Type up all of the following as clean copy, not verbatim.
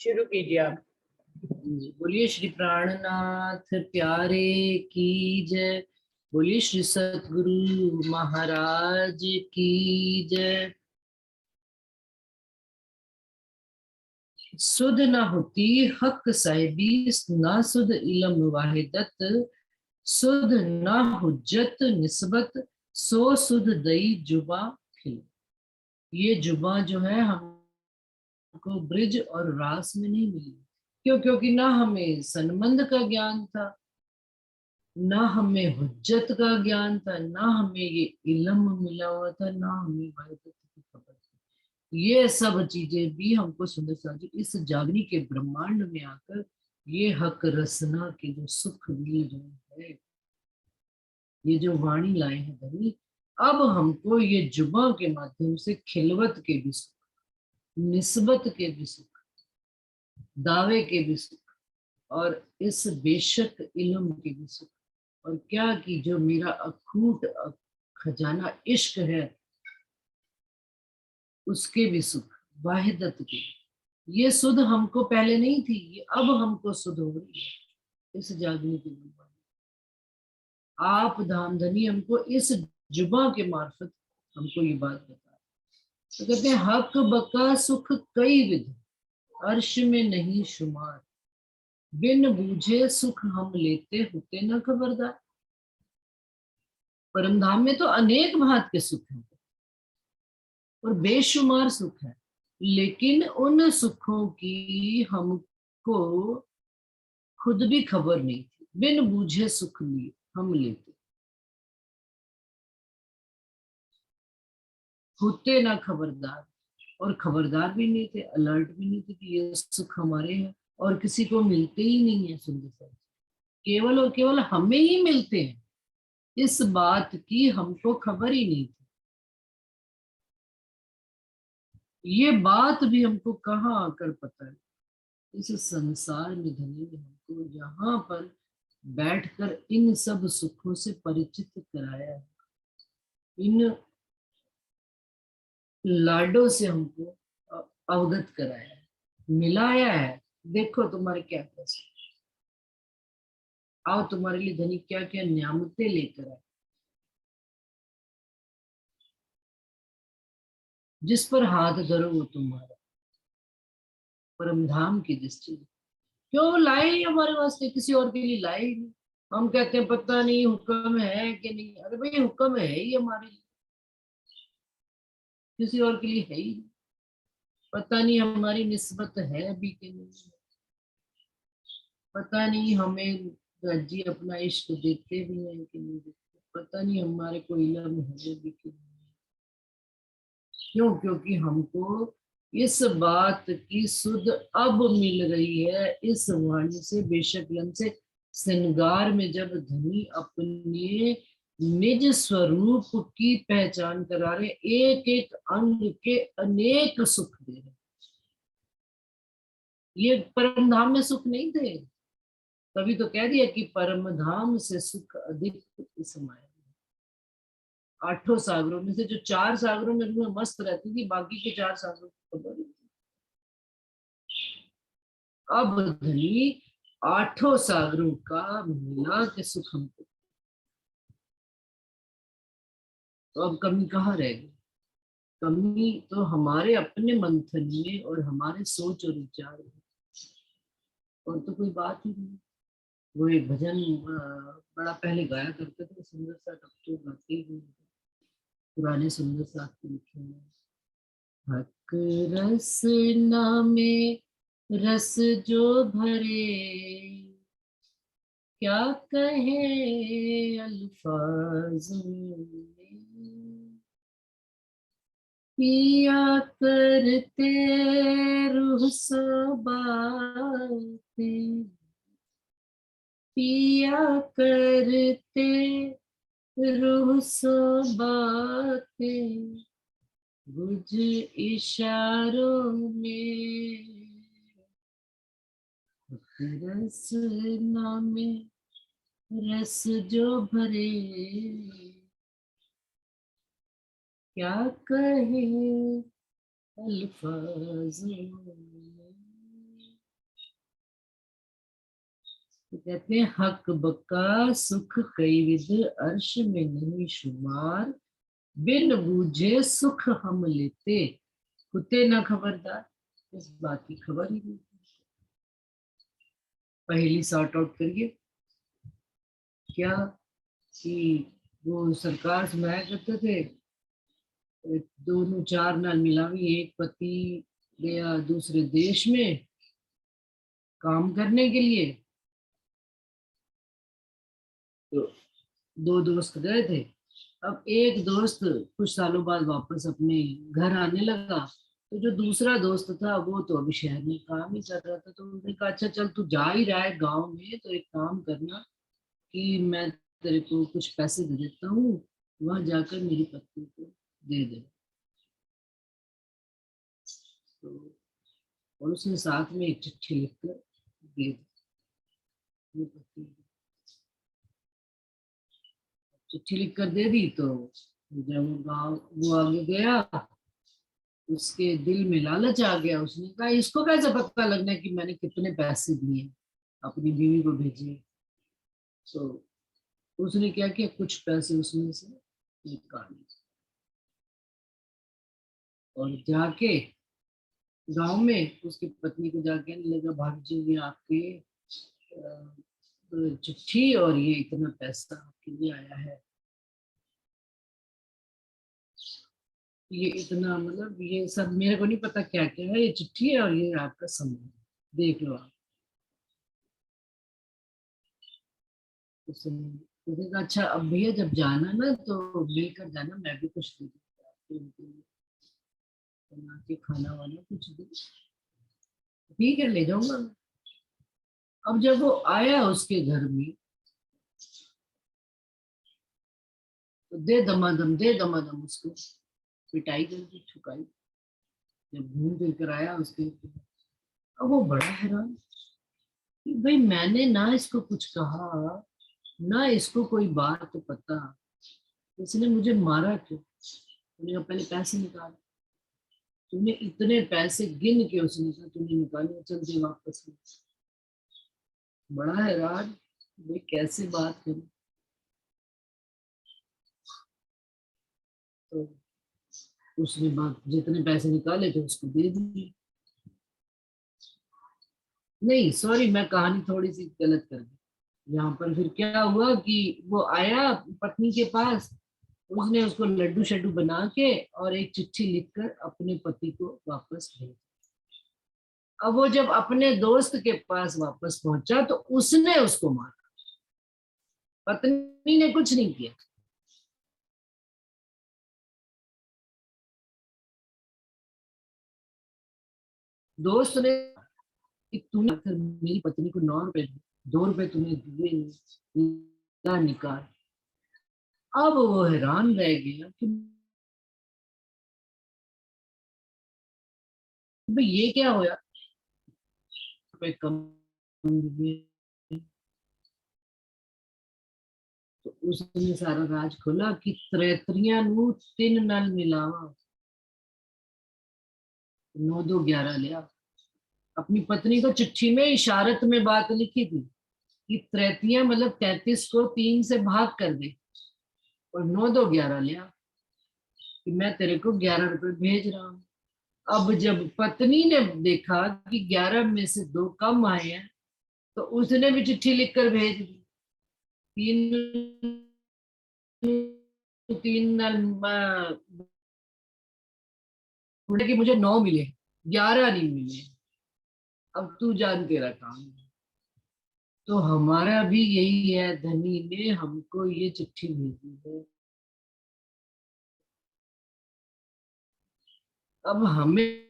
शुरू कीजिए आप। बोलिए श्री प्राणनाथ प्यारे की जय। बोलिए श्री सतगुरु महाराज की जय। सुध न होती हक साहिबी, ना सुध इलम वाहिदत, सुध न हुज्जत निस्बत, सो सुध दई जुबा खिल। ये जुबा जो है हमको ब्रिज और रास में नहीं मिली। क्यों? क्योंकि ना हमें संबंध का ज्ञान था, ना हमें हुज्जत का ज्ञान था, ना हमें ये इल्म मिला हुआ था, ना हमें वाहिदत की खबर थी। ये सब चीजें भी हमको सुंदर साजी इस जागनी के ब्रह्मांड में आकर ये हक रसना के जो सुख मिल रहे हैं, ये जो वाणी लाए हैं धनी, अब हमको ये जुबा के माध्यम से खिलवत के भी सुख, निस्बत के भी सुख, दावे के भी सुख, और इस बेशक इल्म के भी सुख, और क्या कि जो मेरा अखूट खजाना इश्क है उसके भी सुख, वाहिदत के। ये सुध हमको पहले नहीं थी, ये अब हमको सुध हो रही है इस जागने के लिए। आप धामधनी हमको इस जुबा के मार्फत हमको ये बात बता। तो कहते हैं हक बका सुख कई विध, अर्श में नहीं शुमार, बिन बूझे सुख हम लेते होते न खबरदार। परमधाम में तो अनेक भांत के सुख हैं और बेशुमार सुख है, लेकिन उन सुखों की हमको खुद भी खबर नहीं थी। बिन बूझे सुख लिए हम लेते होते ना खबरदार, और खबरदार भी नहीं थे, अलर्ट भी नहीं थे कि ये सुख हमारे हैं और किसी को मिलते ही नहीं है। सुंदर सा केवल और केवल हमें ही मिलते हैं, इस बात की हमको खबर ही नहीं थी। ये बात भी हमको कहाँ आकर पता है? इस संसार में धनी ने हमको यहाँ पर बैठकर इन सब सुखों से परिचित कराया है, इन लाडों से हमको अवगत कराया है, मिलाया है। देखो तुम्हारे क्या कैसे, आओ तुम्हारे लिए धनी क्या क्या नियामतें लेकर आए, जिस पर हाथ धरो वो तुम्हारा। परमधाम की दृष्टि क्यों लाए ही हमारे वास्ते, किसी और के लिए लाए ही नहीं। हम कहते हैं पता नहीं हुक्म है कि नहीं, अरे भाई हुक्म है ही हमारे लिए, किसी और के लिए है ही नहीं। पता नहीं हमारी निस्बत है भी कि नहीं, पता नहीं हमें जी अपना इश्क देते भी हैं कि नहीं देते, पता नहीं हमारे को इल्म है भी कि नहीं। क्यों? क्योंकि हमको इस बात की सुध अब मिल रही है इस वाणी से, बेशक लन से। श्रृंगार में जब धनी अपने निज स्वरूप की पहचान करा रहे, एक एक अंग के अनेक सुख दे रहे। ये परम धाम में सुख नहीं थे, तभी तो कह दिया कि परम धाम से सुख अधिक इस माया में। आठों सागरों में से जो 4 सागरों में मैं मस्त रहती थी, बाकी के 4 सागरों को खबर नहीं थी। अब धनी 8 सागरों का मिला के सुख हमको, तो अब कमी कहाँ रह गई? कमी तो हमारे अपने मंथन में और हमारे सोच और विचार में, और तो कोई बात ही नहीं। वो एक भजन बड़ा पहले गाया करते थे सुंदर सा, तब तो गाते ही नहीं थे। पुराने सुंदर सा लिखे हैं, हक रस में रस जो भरे, क्या कहे अल्फाज में, पिया करते रूह सो बातें, पिया करते रूह सो बातें, बुझ इशारों में, रस नामे रस जो भरे, क्या कहे अल्फाज में। तो कहते हैं हक बका सुख कई विध अर्श में नहीं शुमार, बिन बूझे सुख हम लेते होते ना खबरदार। इस बात की खबर ही नहीं। पहली सॉर्ट आउट करिए क्या कि वो सरकार सुनाया करते थे, दोनों चार नाल मिलावी, एक पति गया दूसरे देश में काम करने के लिए, तो दो दोस्त गए थे। अब एक दोस्त कुछ सालों बाद वापस अपने घर आने लगा, तो जो दूसरा दोस्त था वो तो अभी शहर में काम ही कर रहा था। तो उन्होंने कहा अच्छा चल तू जा ही रहा है गांव में, तो एक काम करना कि मैं तेरे को कुछ पैसे दे देता हूँ, वहां जाकर मेरी पत्नी को दे दे। तो और उसने साथ में एक चिट्ठी लिखकर दे दी अपनी पत्नी को। चिट्ठी लिख कर दे दी, तो जब वो गाँव वो आगे गया, उसके दिल में लालच आ गया। उसने कहा इसको कैसे पता लगना है कि मैंने कितने पैसे दिए अपनी बीवी को भेजे। तो उसने क्या किया, कुछ पैसे उसमें से निकाले और जाके गांव में उसकी पत्नी को जाके कहने लगा भाभी जी ये आपके चिट्ठी और ये इतना पैसा आपके लिए आया है, ये इतना मतलब ये सब मेरे को नहीं पता क्या क्या है, ये चिट्ठी है और ये आपका सामान, देख लो आप। उसने कहा अच्छा अब भैया जब जाना ना तो मिलकर जाना, मैं भी कुछ दे दूंगा आपको, उनके लिए बना के खाना वाना कुछ दे। ठीक है ले जाऊंगा मैं। अब जब वो आया उसके घर में, तो दे दमादम उसको पिटाई कर दी, छुकाई। जब घूम फिर कर आया उसके, अब वो बड़ा हैरान कि भाई मैंने ना इसको कुछ कहा, ना इसको कोई बात पता, इसने मुझे मारा क्यों। उन्हें कहा पहले पैसे निकाल। तूने इतने पैसे गिन के उसने कहा तूने निकाले, चल दे वापस। बड़ा हैरान भाई कैसे बात करूं। तो उसने बात जितने पैसे निकाले थे उसको दे दिए। नहीं सॉरी, मैं कहानी थोड़ी सी गलत कर दी। यहाँ पर फिर क्या हुआ कि वो आया पत्नी के पास, उसने उसको लड्डू शड्डू बना के और एक चिट्ठी लिखकर अपने पति को वापस भेज। अब वो जब अपने दोस्त के पास वापस पहुंचा तो उसने उसको मारा, पत्नी ने कुछ नहीं किया। दोस्त ने कि तूने आखिर मेरी पत्नी को 9 रुपए, 2 रुपए तूने दिए नहीं, ला निकाल। अब वो हैरान रह गया कि भाई ये क्या होया, रुपए कम दिए। तो उसने सारा राज खोला कि त्रेतरियां नू 3 नाल मिलावा 9 2 11 लिया। अपनी पत्नी को चिट्ठी में इशारत में बात लिखी थी कि तैतीया मतलब 33 को 3 से भाग कर दे और 9 2 11 लिया कि मैं तेरे को 11 रुपए भेज रहा हूँ। अब जब पत्नी ने देखा कि 11 में से 2 कम आए हैं, तो उसने भी चिट्ठी लिखकर भेज दी। तीन तीन कि मुझे 9 मिले, 11 नहीं मिले, अब तू जान तेरा काम है। तो हमारा भी यही है, धनी ने हमको ये चिट्ठी भेजी है। अब हमें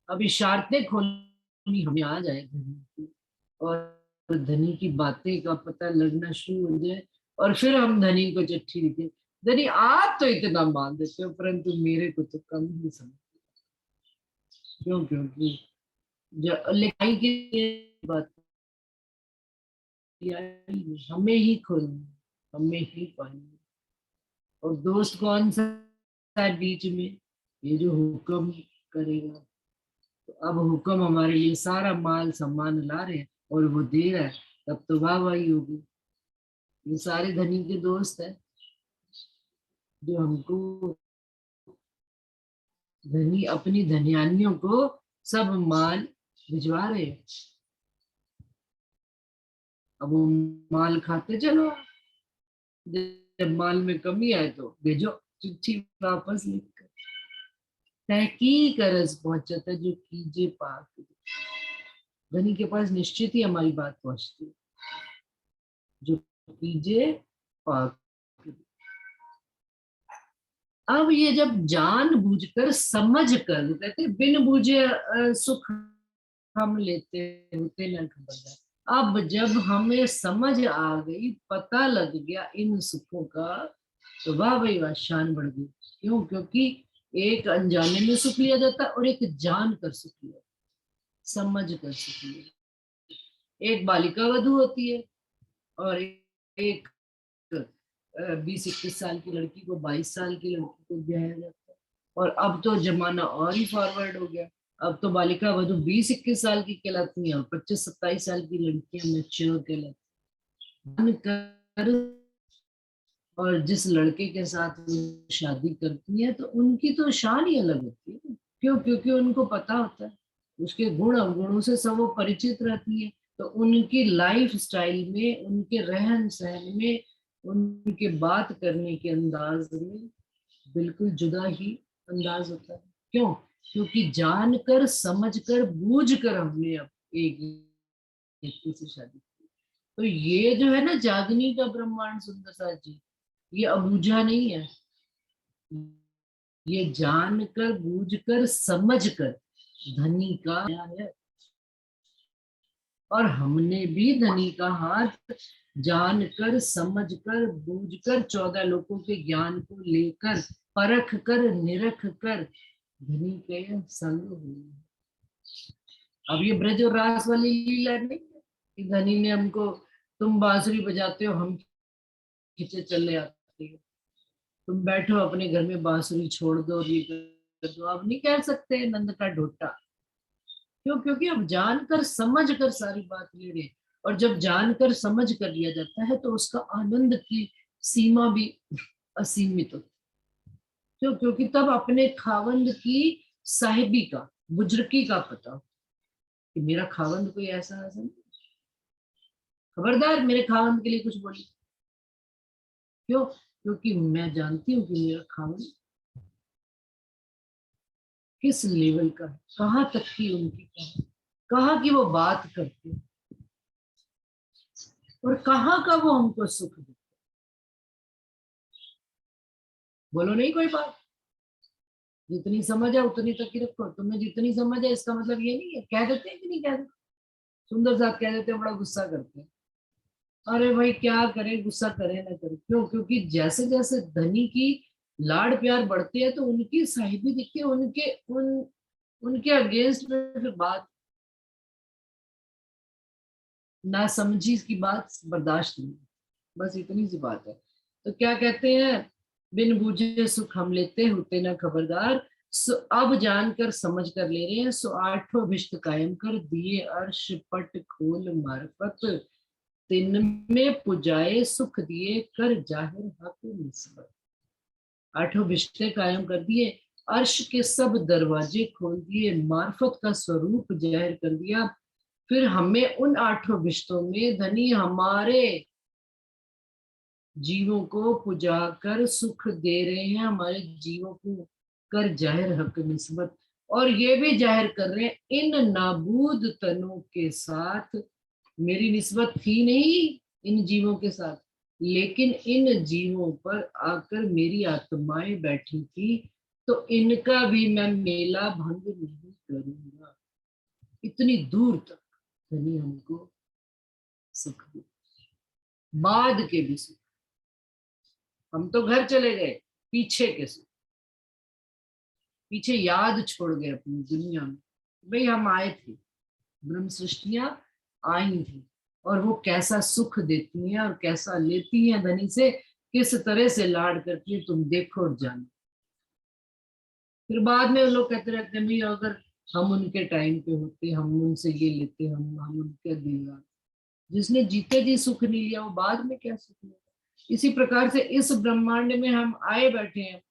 अब इशारतें खोलनी हमें आ जाए धनी की, और धनी की बातें का पता लगना शुरू हो जाए, और फिर हम धनी को चिट्ठी लिखे। धनी आप तो इतना मान देते हो परंतु मेरे को तो कम ही समझ। क्यों, क्योंकि जो लिखाई की बात हमें ही खोलनी, हमें ही पानी। और दोस्त कौन सा है बीच में, ये जो हुक्म करेगा। तो अब हुक्म हमारे लिए सारा माल सम्मान ला रहे हैं, और वो दे रहा है, तब तो वाह वाही होगी। ये सारे धनी के दोस्त हैं जो हमको धनी अपनी धनियानियों को सब माल भिजवा रहे हैं। अब वो माल खाते चलो, जब माल में कमी आए तो भेजो चिट्ठी वापस लिखकर। तहकीक अर्ज पहुंचता जो कीजे पाक। धनी के पास निश्चित ही हमारी बात पहुंचती है, जो कीजे पाक। अब ये जब जान बूझकर समझ कर, कहते बिन बूझे सुख हम लेते होते न खबरदार। अब जब हमें समझ आ गई, पता लग गया इन सुखों का, तो वाह भाई वाह, शान बढ़ गई। क्यों? क्योंकि एक अनजाने में सुख लिया जाता और एक जान कर सुख लिया, समझ कर सुख लिया। एक बालिका वधू होती है और एक 20-21 साल की लड़की को, 22 साल की लड़की को ब्याया जाता है। और अब तो जमाना और ही फॉरवर्ड हो गया। अब तो बालिका वधू 20-21 साल की कहलाती है और 25-27 साल की लड़कियां मैच्योर कहलाती कर। और जिस लड़के के साथ वो शादी करती है तो उनकी तो शान ही अलग होती है। क्यों? क्योंकि उनको पता होता है उसके गुण अवगुणों से, सब वो परिचित रहती है। तो उनकी लाइफ स्टाइल में, उनके रहन सहन में, उनके बात करने के अंदाज में बिल्कुल जुदा ही अंदाज होता है। क्यों? क्योंकि जानकर, समझकर, बूझकर हमने अब एक व्यक्ति से शादी की। तो ये जो है ना जागनी का ब्रह्मांड सुंदर साथ जी, ये अबूझा नहीं है। ये जानकर, बूझकर, समझकर धनी का है। और हमने भी धनी का हाथ जानकर, समझकर, बूझकर, 14 लोगों के ज्ञान को लेकर, परख कर, निरख कर धनी के संग हुए। अब ये ब्रज और रास वाली लीला नहीं है कि धनी ने हमको, तुम बांसुरी बजाते हो हम खींचे चले आते हो, तुम बैठो अपने घर में बांसुरी छोड़ दो और ये कर दो। अब नहीं कह सकते नंद का ढोटा। क्यों? क्योंकि अब जानकर समझ कर सारी बात ले रहे। और जब जानकर समझ कर लिया जाता है तो उसका आनंद की सीमा भी असीमित होती है। क्यों? क्योंकि तब अपने खावंद की साहिबी का, बुजुर्गी का पता हो कि मेरा खावंद कोई ऐसा ऐसा नहीं, खबरदार मेरे खावंद के लिए कुछ बोली। क्यों? क्योंकि मैं जानती हूँ कि मेरा खावंद किस लेवल का है, कहाँ तक की उनकी कहाँ की वो बात करते हैं और कहाँ का वो हमको सुख देते। बोलो नहीं कोई बात, जितनी समझ है उतनी तक ही रखो। तुम्हें जितनी समझ है इसका मतलब ये नहीं है, कह देते हैं कि नहीं कह देते। सुंदर साथ कह देते हैं, बड़ा गुस्सा करते हैं। अरे भाई क्या करें, गुस्सा करे ना करे। क्यों? क्योंकि जैसे जैसे धनी की लाड़ प्यार बढ़ते हैं तो उनकी साहिबी दिखती है, उनके अगेंस्ट में फिर बात ना समझी की बात बर्दाश्त नहीं। बस इतनी सी बात है। तो क्या कहते हैं, बिन बूझे सुख हम लेते होते ना खबरदार। सो अब जानकर समझ कर ले रहे हैं। सो आठों अभिष्ट कायम कर दिए अर्श पट खोल मार्फत। तिन में पुजाए सुख दिए कर जाहिर हक निस्बत। आठों विश्ते कायम कर दिए, अर्श के सब दरवाजे खोल दिए, मार्फत का स्वरूप जाहिर कर दिया। फिर हमें उन आठों विश्तों में धनी हमारे जीवों को पुजा कर सुख दे रहे हैं, हमारे जीवों को कर जाहिर हक निस्बत। और ये भी जाहिर कर रहे हैं इन नाबूद तनों के साथ मेरी निस्बत थी नहीं इन जीवों के साथ, लेकिन इन जीवों पर आकर मेरी आत्माएं बैठी थी, तो इनका भी मैं मेला भंग नहीं करूंगा। इतनी दूर तक धनी हमको सुख दे, बाद के भी सुख। हम तो घर चले गए, पीछे के सुख, पीछे याद छोड़ गए अपनी दुनिया में। भाई हम आए थे, ब्रह्म सृष्टियां आई थी और वो कैसा सुख देती हैं और कैसा लेती हैं धनी से, किस तरह से लाड करती है, तुम देखो और जानो। फिर बाद में लोग कहते रहते हैं भाई अगर हम उनके टाइम पे होते, हम उनसे ये लेते, हम उनके दिलदार। जिसने जीते जी सुख नहीं लिया वो बाद में क्या सुख लेगा। इसी प्रकार से इस ब्रह्मांड में हम आए बैठे हैं,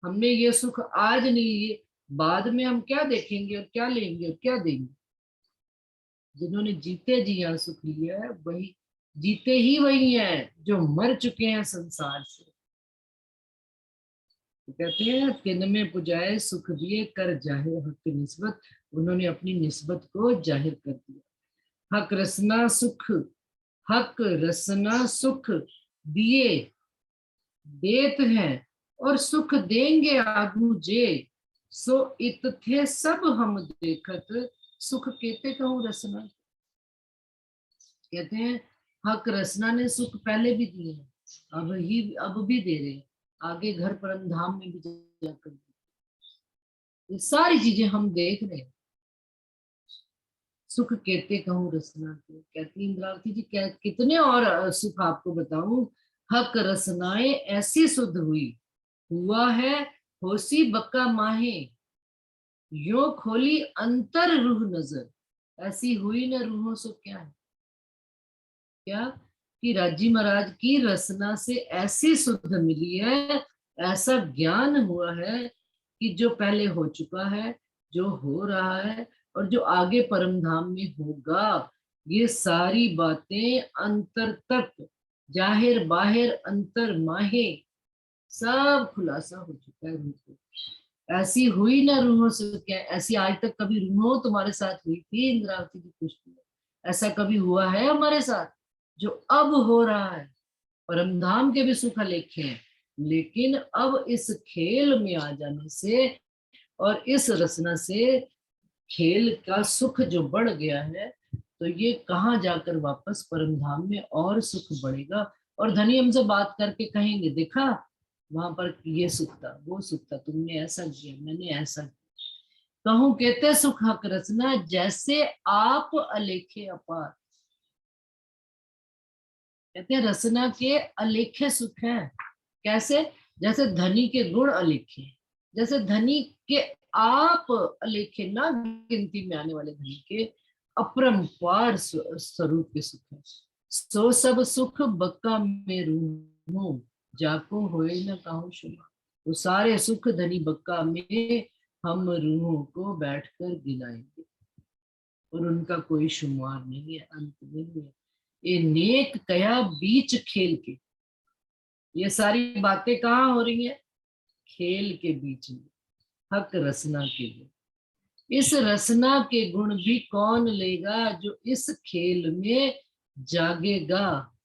हमने ये सुख आज नहीं लिए, बाद में हम क्या देखेंगे और क्या लेंगे और क्या देंगे। जिन्होंने जीते जी यहाँ सुख लिया है वही जीते ही वही हैं जो मर चुके हैं संसार से। तो कहते हैं किन में पुजाए सुख दिए कर जाहिर हक निस्बत, उन्होंने अपनी निस्बत को जाहिर कर दिया। हक रसना सुख, हक रसना सुख दिए देत हैं और सुख देंगे आगू जे, सो इत थे सब हम देखत, सुख केते कहूँ रसना। कहते हैं हक रसना ने सुख पहले भी दिए हैं, अब भी दे रहे हैं, आगे घर परम धाम में भी जाकर ये सारी चीजें हम देख रहे हैं। सुख कहते कहूँ रसना के, कहती इंद्रावती जी कितने और सुख आपको बताऊं। हक रसनाएं ऐसी शुद्ध हुई, हुआ है होसी बक्का माहे, यो खोली अंतर रूह नजर। ऐसी हुई न रूहों से क्या है, क्या कि राजी महाराज की रसना से ऐसी शुद्ध मिली है, ऐसा ज्ञान हुआ है कि जो पहले हो चुका है, जो हो रहा है और जो आगे परम धाम में होगा, ये सारी बातें अंतर तक जाहिर बाहिर अंतर माहे सब खुलासा हो चुका है रूह को। ऐसी हुई ना रूहों से क्या, ऐसी आज तक कभी रूहों तुम्हारे साथ हुई थी इंद्रावती की पुष्टि, ऐसा कभी हुआ है हमारे साथ जो अब हो रहा है। परमधाम के भी सुख अलेखे हैं, लेकिन अब इस खेल में आ जाने से और इस रचना से खेल का सुख जो बढ़ गया है, तो ये कहाँ जाकर वापस परमधाम में और सुख बढ़ेगा। और धनी हमसे बात करके कहेंगे देखा वहां पर ये सुख था वो सुख था, तुमने ऐसा किया मैंने ऐसा किया। कहूं कहते सुख हक रचना जैसे आप अलेखे अपार। कहते हैं रचना के अलेखे सुख हैं। कैसे, जैसे धनी के गुण अलेखे, जैसे धनी के आप अलेखे ना गिनती में आने वाले धनी के अपरंपार स्वरूप के सुख है। सो सब सुख बक्का में रूहों, जाको होए न कहूं शुमा। वो सारे सुख धनी बक्का में हम रूहों को बैठकर गिनाएंगे और उनका कोई शुमार नहीं है, अंत नहीं है। ये नेक कया बीच खेल के, ये सारी बातें कहाँ हो रही है, खेल के बीच में। हक रसना के गुण, इस रसना के गुण भी कौन लेगा जो इस खेल में जागेगा,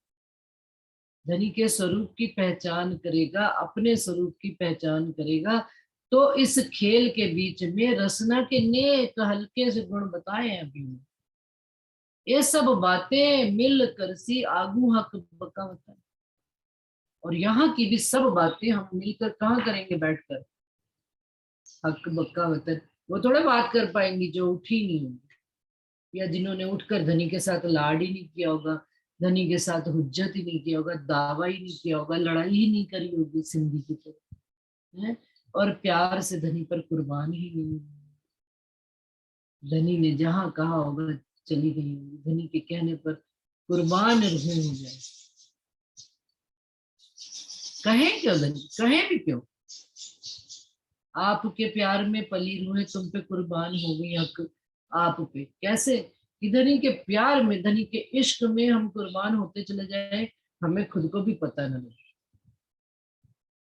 धनी के स्वरूप की पहचान करेगा, अपने स्वरूप की पहचान करेगा। तो इस खेल के बीच में रसना के नेक हल्के से गुण बताए हैं अभी में, ये सब बातें मिल कर सी आगू हक बका बताए। और यहाँ की भी सब बातें हम मिलकर कहाँ करेंगे बैठकर, हक बक्का वतन। वो थोड़े बात कर पाएंगी जो उठी नहीं होंगी, या जिन्होंने उठकर धनी के साथ लाड ही नहीं किया होगा, धनी के साथ हुज्जत ही नहीं किया होगा, दावा ही नहीं किया होगा, लड़ाई ही नहीं करी होगी सिंधी की तरह है, और प्यार से धनी पर कुर्बान ही नहीं, धनी ने जहां कहा होगा चली गई होगी, धनी के कहने पर कुर्बान रूह हो जाए। कहें क्यों धनी, कहें भी क्यों, आपके प्यार में पली रूहें तुम पे कुर्बान हो गई, हक आप पे। कैसे कि धनी के प्यार में, धनी के इश्क में हम कुर्बान होते चले जाए, हमें खुद को भी पता न लगे।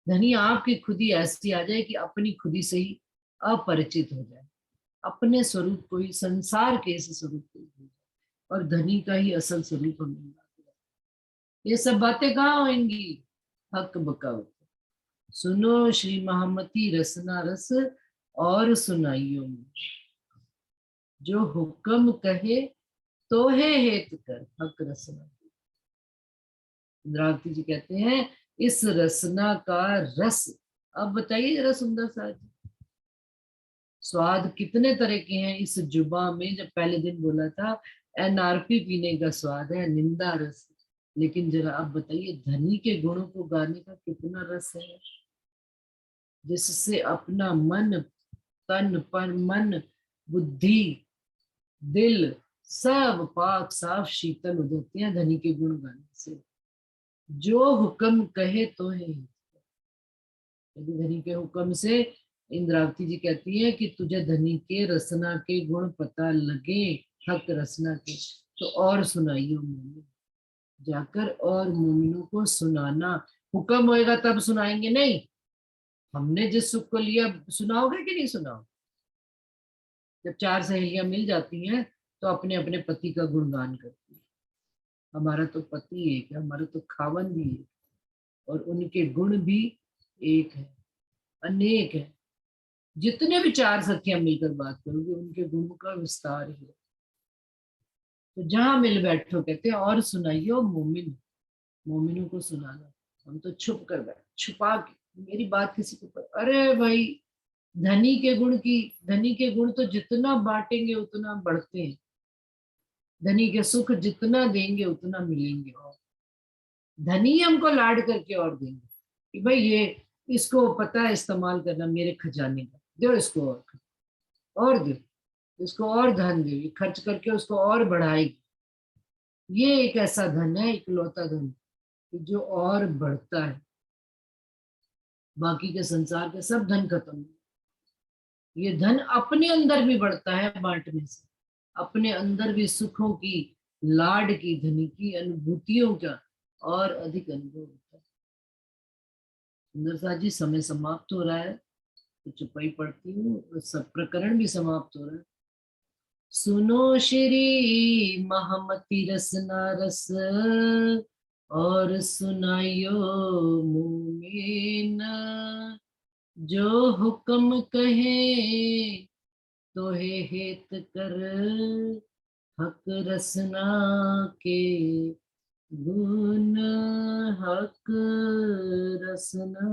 धनी आपकी खुदी ऐसी आ जाए कि अपनी खुदी से ही अपरिचित हो जाए, अपने स्वरूप को ही, संसार के इस स्वरूप को ही, और धनी का ही असल स्वरूप हमें मिला। ये सब बातें कहाँ होंगी, हक बकावत। सुनो श्री महामती रसना रस और सुनाइयो, जो हुक्म कहे तो है हेत कर हक रसना। इंद्रावती जी कहते हैं इस रसना का रस, अब बताइए जरा सुंदर सा, स्वाद कितने तरह के हैं इस जुबा में। जब पहले दिन बोला था एनआरपी पीने का स्वाद है, निंदा रस, लेकिन जरा अब बताइए धनी के गुणों को गाने का कितना रस है, जिससे अपना मन तन पर मन बुद्धि, दिल सब पाक साफ शीतल हो जाते हैं धनी के गुण गाने से। जो हुक्म कहे तो है, यदि धनी के हुक्म से, इंद्रावती जी कहती है कि तुझे धनी के रसना के गुण पता लगे, हक रसना के, तो और सुनाइयो मोमिन, जाकर और मोमिनों को सुनाना। हुक्म होएगा तब सुनाएंगे, नहीं हमने जिस सुख को लिया, सुनाओगे कि नहीं सुनाओ। जब चार सहेलियां मिल जाती हैं तो अपने अपने पति का गुणगान करती है, हमारा तो पति एक है, हमारा तो खावन भी एक, और उनके गुण भी एक है, अनेक है। जितने भी चार सखियां मिलकर बात करोगे उनके गुणों का विस्तार ही है। तो जहां मिल बैठो, कहते हैं और सुनाइयो मोमिन, मोमिनों को सुनाना। हम तो छुप कर बैठ, छुपा के मेरी बात किसी को अरे भाई, धनी के गुण की, धनी के गुण तो जितना बांटेंगे उतना बढ़ते हैं, धनी के सुख जितना देंगे उतना मिलेंगे, और धनी हमको लाड करके और देंगे कि भाई ये, इसको पता है इस्तेमाल करना मेरे खजाने का, दो इसको और दो, इसको और धन दो, ये खर्च करके उसको और बढ़ाएगी। ये एक ऐसा धन है, इकलौता धन, जो और बढ़ता है। बाकी के संसार के सब धन खत्म है, ये धन अपने अंदर भी बढ़ता है बांटने से, अपने अंदर भी सुखों की, लाड की, धनी की अनुभूतियों का और अधिक अनुभव होता है। सुंदर सा जी, समय समाप्त हो रहा है, तो चुपाई पढ़ती हूँ, सब प्रकरण भी समाप्त हो रहा है। सुनो श्री महामती रसना रस, और सुनाइयो मुमीन, जो हुक्म कहे तो हेत कर, हक रसना के गुण, हक रसना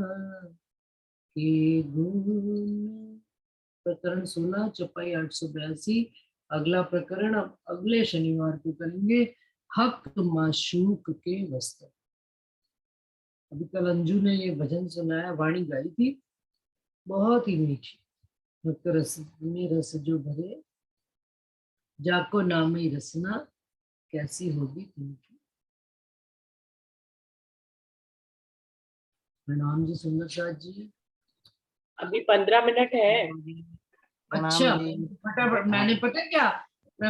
के गुण। प्रकरण 16, चौपाई 882। अगला प्रकरण अब अगले शनिवार को करेंगे, हक माशूक के वस्त्र। अभी कल अंजू ने ये भजन सुनाया, वाणी गाई थी, बहुत ही मीठी। हक रस में रस जो भरे, जाको नाम ही रसना, कैसी होगी तुमकी। प्रणाम जी सुंदर साथ जी। अभी 15 मिनट है। अच्छा, फटाफट मैंने, पता क्या,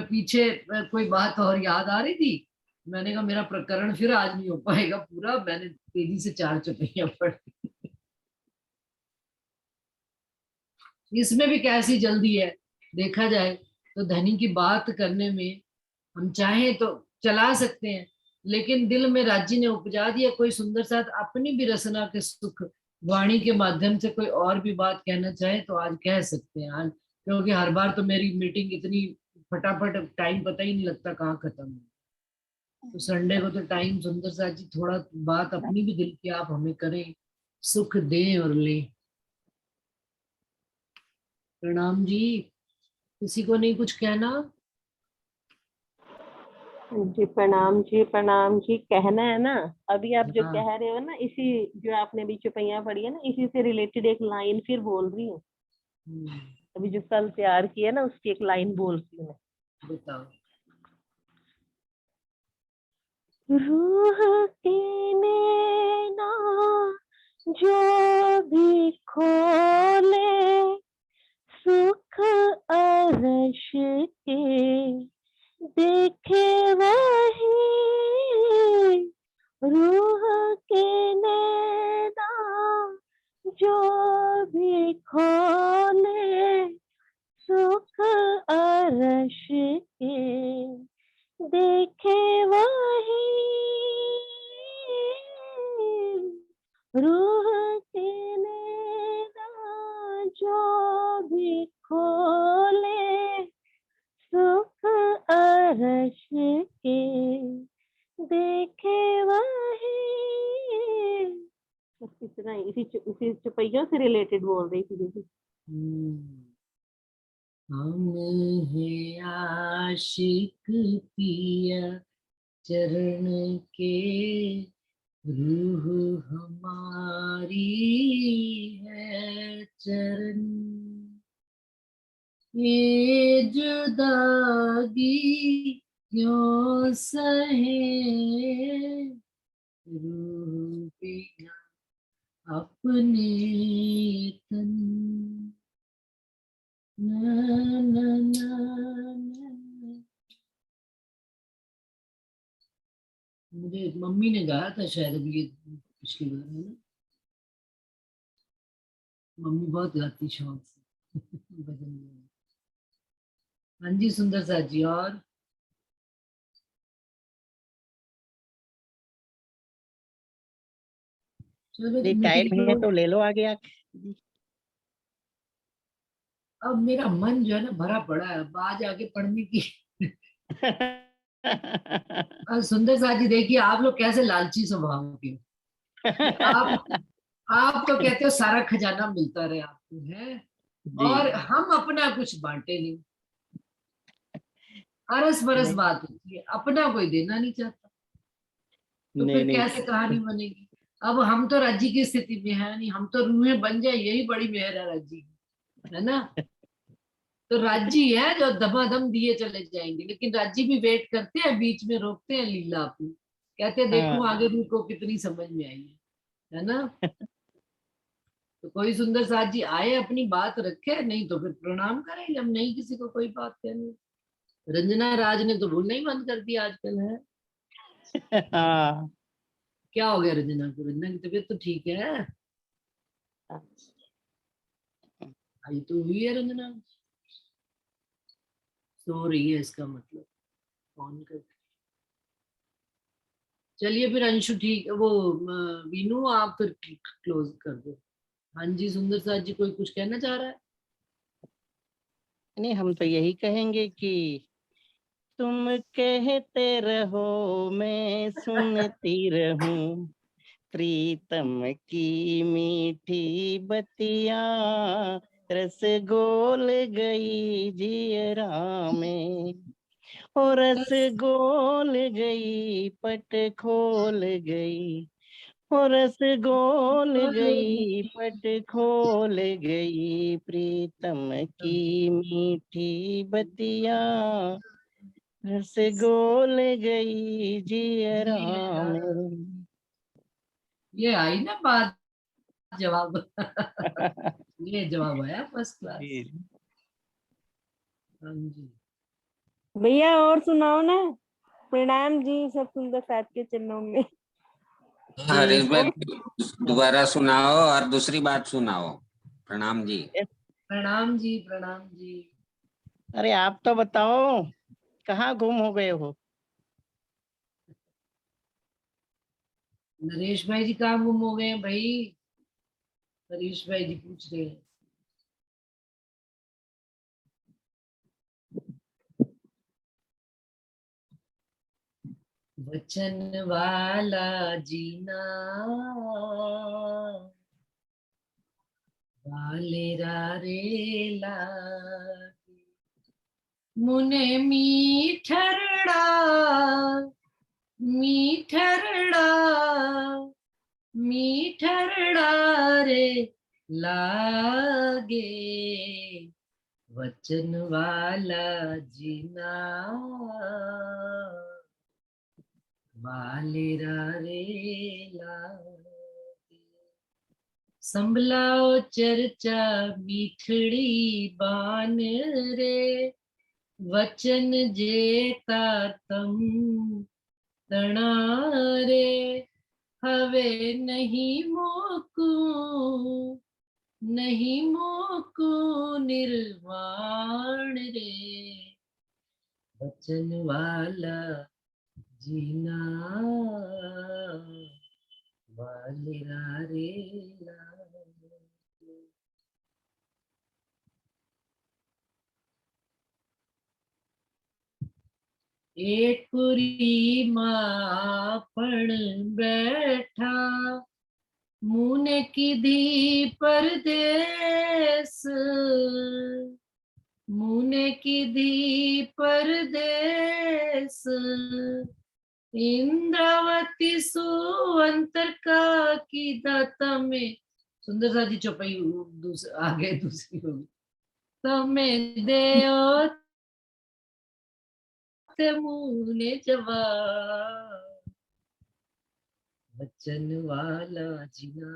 पीछे कोई बात और याद आ रही थी, मैंने कहा मेरा प्रकरण फिर आज नहीं हो पाएगा पूरा, मैंने तेजी से 4 चुपैयां पढ़ी। इसमें भी कैसी जल्दी है, देखा जाए तो धनी की बात करने में हम चाहें तो चला सकते हैं, लेकिन दिल में राज्य ने उपजा दिया कोई सुंदर साथ अपनी भी रचना के सुख, वाणी के माध्यम से कोई और भी बात कहना चाहे तो आज कह सकते हैं आज, क्योंकि हर बार तो मेरी मीटिंग इतनी फटाफट, टाइम पता ही नहीं लगता कहाँ खत्म है। तो संडे को तो टाइम, सुंदर साथ जी थोड़ा बात अपनी भी दिल की आप हमें करें, सुख दें और लें। प्रणाम जी, किसी को नहीं कुछ कहना। जी प्रणाम जी, प्रणाम जी। कहना है ना, अभी आप जो हाँ। कह रहे हो ना, इसी जो आपने अभी चुपैया पढ़ी है ना, इसी से रिलेटेड एक लाइन फिर बोल रही हूँ। अभी जो कल तैयार की है ना, उसकी एक लाइन बोल रही हूँ। बताओ। रूह के नैना जो भी खोले, सुख अरश के देखे वही, रूह के नैना जो भी खोले, सुख अरश के देखे वही, रूह के नैना जो भी खोले, सुख अरश के देखे वही। बस इतना ही, इसी चुपैयों से रिलेटेड बोल रही थी दीदी। हम हैं आशिक पिया चरण के, रूह हमारी है चरण, ये जुदागी क्यों सहे, रूह बिना अपने तन, ना ना ना ना। मुझे मम्मी ने गाया था शायद अभी ये पिछली बार, है ना। मम्मी बहुत गाती शौक से भजन में। हाँ जी सुंदर सा जी। और चलो जी मीठी टाइम है क्लोज। तो ले लो आगे आके। अब मेरा मन जो है ना भरा पड़ा है, अब आज आगे पढ़ने की। सुंदर सा जी देखिए आप लोग कैसे लालची स्वभाव के हो। कि आप तो कहते हो सारा खजाना मिलता रहे आपको, है। जी और हम अपना कुछ बांटे नहीं। अरस बरस नहीं बात होती है, अपना कोई देना नहीं चाहता। तो नहीं फिर नहीं। कैसे कहानी बनेगी। अब हम तो राज्य की स्थिति में है नहीं, हम तो रूहें बन जाए यही बड़ी मेहर है राज्य की, है ना। तो राज्य है जो दमादम दिए चले जाएंगे, लेकिन राज्य भी वेट करते हैं, बीच में रोकते हैं लीला अपनी, कहते हैं देखो हाँ आगे रूह को कितनी समझ में आई है ना। तो कोई सुंदर साथ जी आए अपनी बात रखे, नहीं तो फिर प्रणाम करें जब नहीं किसी को कोई बात कहनी। रंजना राज ने तो बोलना ही बंद कर दिया आजकल, है। हाँ। क्या हो गया रंजना को, रंजना की तबीयत तो ठीक है। आई तो हुई है रंजना, सो रही है इसका मतलब, फोन कर। चलिए फिर अंशु ठीक वो वीनू आप फिर क्लोज कर दो। हाँ जी सुंदर साथ जी कोई कुछ कहना चाह रहा है। नहीं हम तो यही कहेंगे कि तुम कहते रहो मैं सुनती रहूं, प्रीतम की मीठी बतिया रस घोल गई जियरा में, और रस घोल गई पट खोल गई, और रस घोल गई पट खोल गई, प्रीतम की मीठी बतिया रस घोल गई जियरा में। ये आई ना बात, जवाब। ये जवाब आया फर्स्ट क्लास। जी हाँ जी। भैया और सुनाओ ना। प्रणाम जी सब सुंदर साथ के चरणों में। जी हरीश भाई दोबारा सुनाओ और दूसरी बात सुनाओ। प्रणाम जी। प्रणाम जी प्रणाम जी। अरे आप तो बताओ कहाँ गुम हो गए हो। नरेश भाई जी कहाँ गुम हो गए हैं भाई। नरेश भाई जी पूछ रहे हैं। वचन वाला जीना वाले रे लागे, मुने मीठरड़ा मीठरड़ा मीठरड़ा रे लागे, वचन वाला जीना वालेरा रे लागे। संभलाओ चर्चा मीठड़ी बान रे, वचन जेता तम तणा रे, हवे नहीं मोकू नहीं मोकू निर्वाण रे, वचन वाला जीना वालेरा रे लागे। एक पुरी मापण बैठा, मुने की धी परदेस, मुने की धी परदेस, इंद्रावती सुअंतर का की दाता में। सुंदर सा जी चौपाई आगे दूसरी होगी। તમે દેઓ તે મુને જવા वचन वाला जिना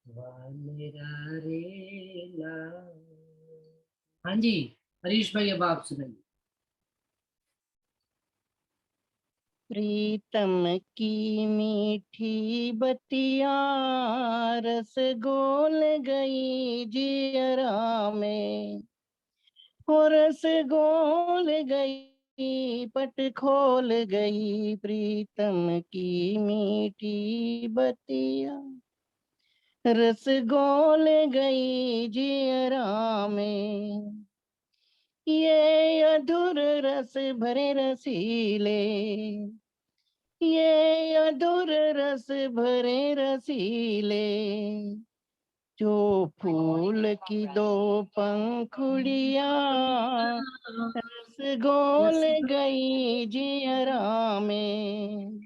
वालेरा रेला। हाँ जी हरीश भाई अब आप सुनाइए। प्रीतम की मीठी बतिया रस घोल गई जियरा में, और रस घोल गई पट खोल गई प्रीतम की मीठी बतिया, रस घोल गई जियरा में। ये अधूर रस भरे रसीले, ये अधूर रस भरे रसीले, जो फूल की दो पंखुड़िया रस घोल गई जियरा में।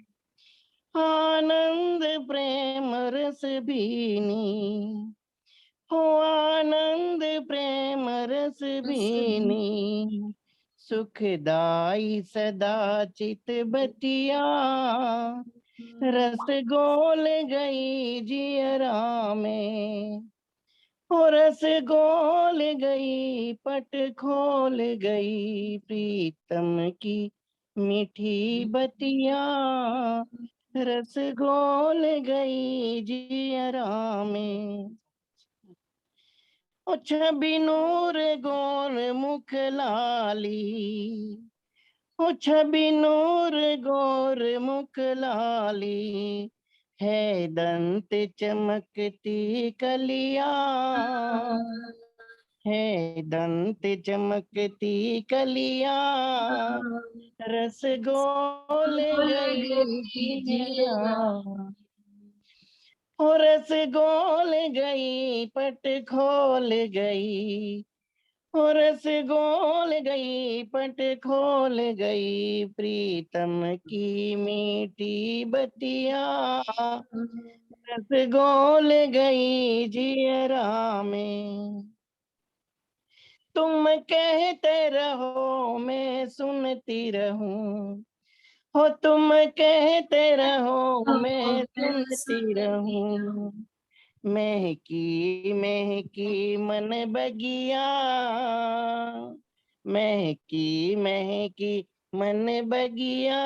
आनंद प्रेम रस भीनी, हो आनंद प्रेम रस भीनी, सुखदाई सदा चित बतिया रस घोल गई जियरा में, हो रस घोल गई पट खोल गई प्रीतम की मीठी बतिया, रस घोल गई जियरा में। ओ छवि नूर गोर मुख लाली, ओ छवि नूर गोर मुख लाली, है दंत चमकती कलिया, है दंत चमकती कलिया, रस घोल गई जियरा, और रस घोल गई पट खोल गई, और रस घोल गई पट खोल गई प्रीतम की मीठी बतिया, रस घोल गई जियरा में। तुम कहते रहो मैं सुनती रहूं, हो तुम कहते रहो मैं सुनती रहूं, महकी महकी मन बगिया, महकी महकी मन बगिया,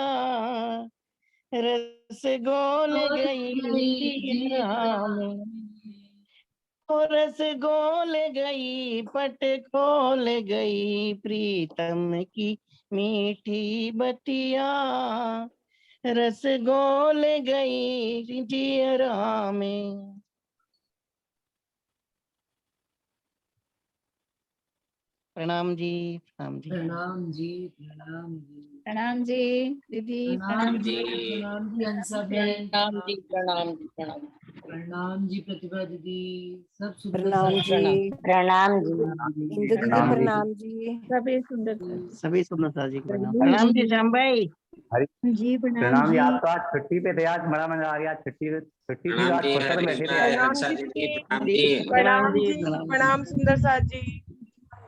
रस घोल गई जियरा में, और रस घोल गई पट खोल गई प्रीतम की मीठी बतिया, रस घोल गई जियरा में। प्रणाम जी, प्रणाम जी। प्रणाम जी प्रणाम जी प्रणाम जी दीदी, प्रणाम जी जी। प्रणाम जी हंसा बहन प्रणाम जी, प्रणाम जी, प्रणाम। प्रणाम जी प्रतिभा दीदी सब सुंदर प्रणाम साथी। जी, प्रणाम जी। इंदु दीदी प्रणाम जी। प्रणाम जी। सभी सुंदर सभी सुंदरता जी को प्रणाम जी। श्याम भाई जी, प्रणाम प्रणाम जी। जी। आप तो आज छुट्टी पे थे, आज बड़ा मजा आ गया। आज छुट्टी छुट्टी थी, प्रणाम आज जी फुर्सत में हरीश बैठे थे भाई आज। प्रणाम हंसा जी दीदी दीदी। प्रणाम जी। प्रणाम जी, प्रणाम सुंदर साथ जी।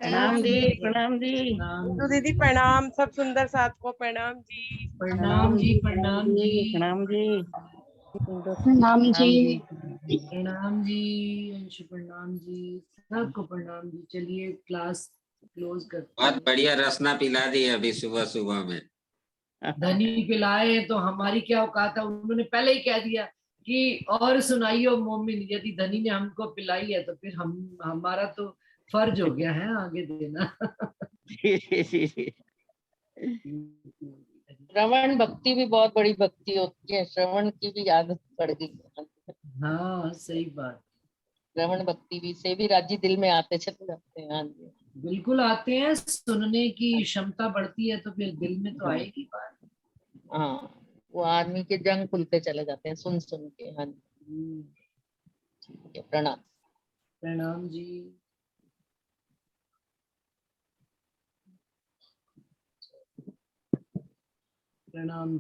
प्रणाम जी, प्रणाम जी, प्रणाम इंदु दीदी प्रणाम, सब सुंदर साथ को प्रणाम जी। प्रणाम जी प्रणाम जी प्रणाम जी, प्रणाम जी। प्रणाम जी अंशु प्रणाम जी सबको प्रणाम जी। चलिए क्लास क्लोज करते बहुत हैं। बढ़िया रसना पिला दी अभी सुबह सुबह में। धनी पिलाए तो हमारी क्या औकात है, उन्होंने पहले ही कह दिया कि और सुनाइयो मोमिन, यदि धनी ने हमको पिलाई है तो फिर हम हमारा तो फर्ज हो गया है आगे देना। श्रवण भक्ति भी बहुत बड़ी भक्ति होती है, श्रवण की भी आदत पड़ गई। हाँ सही बात, श्रवण भक्ति भी से भी राजी दिल में आते चले जाते हैं। हाँ जी, बिल्कुल आते हैं, सुनने की क्षमता बढ़ती है तो फिर दिल में तो आएगी बात। हाँ, वो आदमी के जंग खुलते चले जाते हैं सुन सुन के। हाँ जी, ठीक है, प्रणाम। प्रणाम जी। प्रणाम जी।